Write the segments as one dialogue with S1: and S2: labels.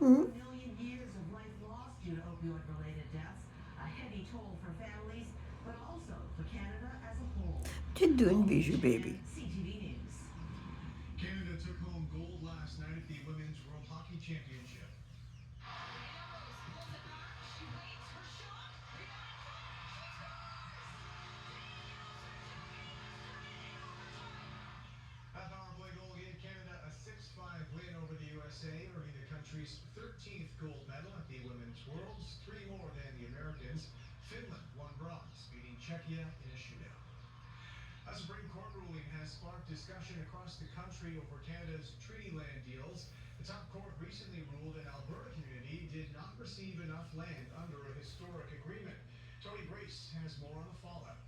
S1: Hmm?
S2: A million years of life lost due to opioid-related deaths, a heavy toll for families, but also for Canada as a whole.
S1: What you doing,
S2: Paul
S1: Bijou
S2: Chan,
S1: baby?
S2: CTV News.
S3: Canada took home gold last night at the Women's World Hockey Championship. That power play goal gave Canada a 6-5 win over the USA, earning the country's 13th gold medal at the Women's Worlds, 3 more than the Americans. Finland won bronze, beating Czechia in a shootout. A Supreme Court ruling has sparked discussion across the country over Canada's treaty land deals. The top court recently ruled an Alberta community did not receive enough land under a historic agreement. Tony Brace has more on the fallout.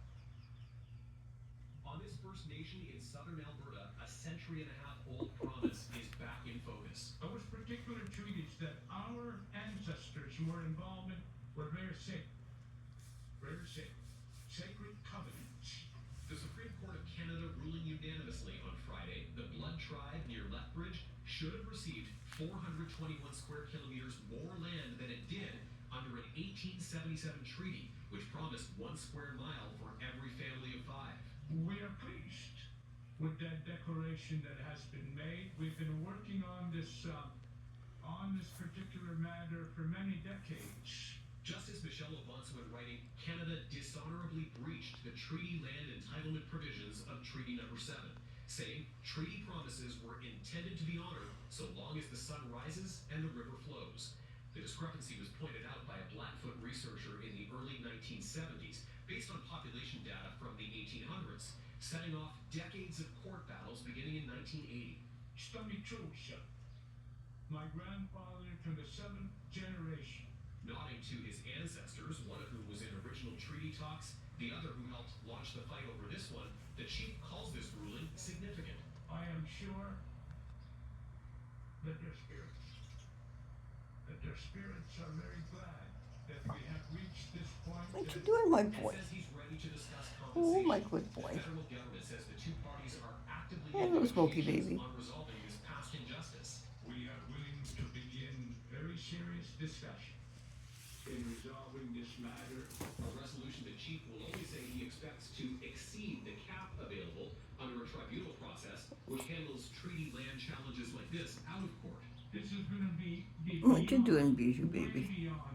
S4: On this First Nation in southern Alberta, a century-and-a-half-old province is back in focus.
S5: Those particular treaties that our ancestors were involved in were very sacred. Very sacred. Sacred covenants.
S4: The Supreme Court of Canada ruling unanimously on Friday, the Blood Tribe near Lethbridge should have received 421 square kilometers more land than it did under an 1877 treaty, which promised 1 square mile for every family of 5.
S5: We are pleased with that declaration that has been made. We've been working on this particular matter for many decades.
S4: Justice Michelle O'Bonce, when writing, Canada dishonorably breached the treaty land entitlement provisions of Treaty Number 7, saying treaty promises were intended to be honored so long as the sun rises and the river flows. The discrepancy was pointed out by a Blackfoot researcher in the early 1970s based on population data from the 1800s, setting off decades of court battles beginning in 1980.
S5: Stomach Chosha, my grandfather from the 7th generation.
S4: Nodding to his ancestors, one of whom was in original treaty talks, the other who helped launch the fight over this one, the chief calls this ruling significant.
S5: I am sure that their spirits are very glad that we have reached this point.
S1: What you doing, my
S4: And
S1: boy?
S4: says he's ready to discuss
S1: Oh,
S4: compensation.
S1: my good boy.
S4: The federal government says the two parties are actively
S1: Hello,
S4: in
S1: Smokey
S4: negotiations
S1: baby.
S4: on resolving this past injustice.
S5: We are willing to begin very serious discussion in resolving this matter.
S4: A resolution the chief will only say he expects to exceed the cap available under a tribunal process, which handles treaty land challenges like this out of court.
S5: This is going to be
S1: What you doing, Bijou
S5: way
S1: baby?
S5: beyond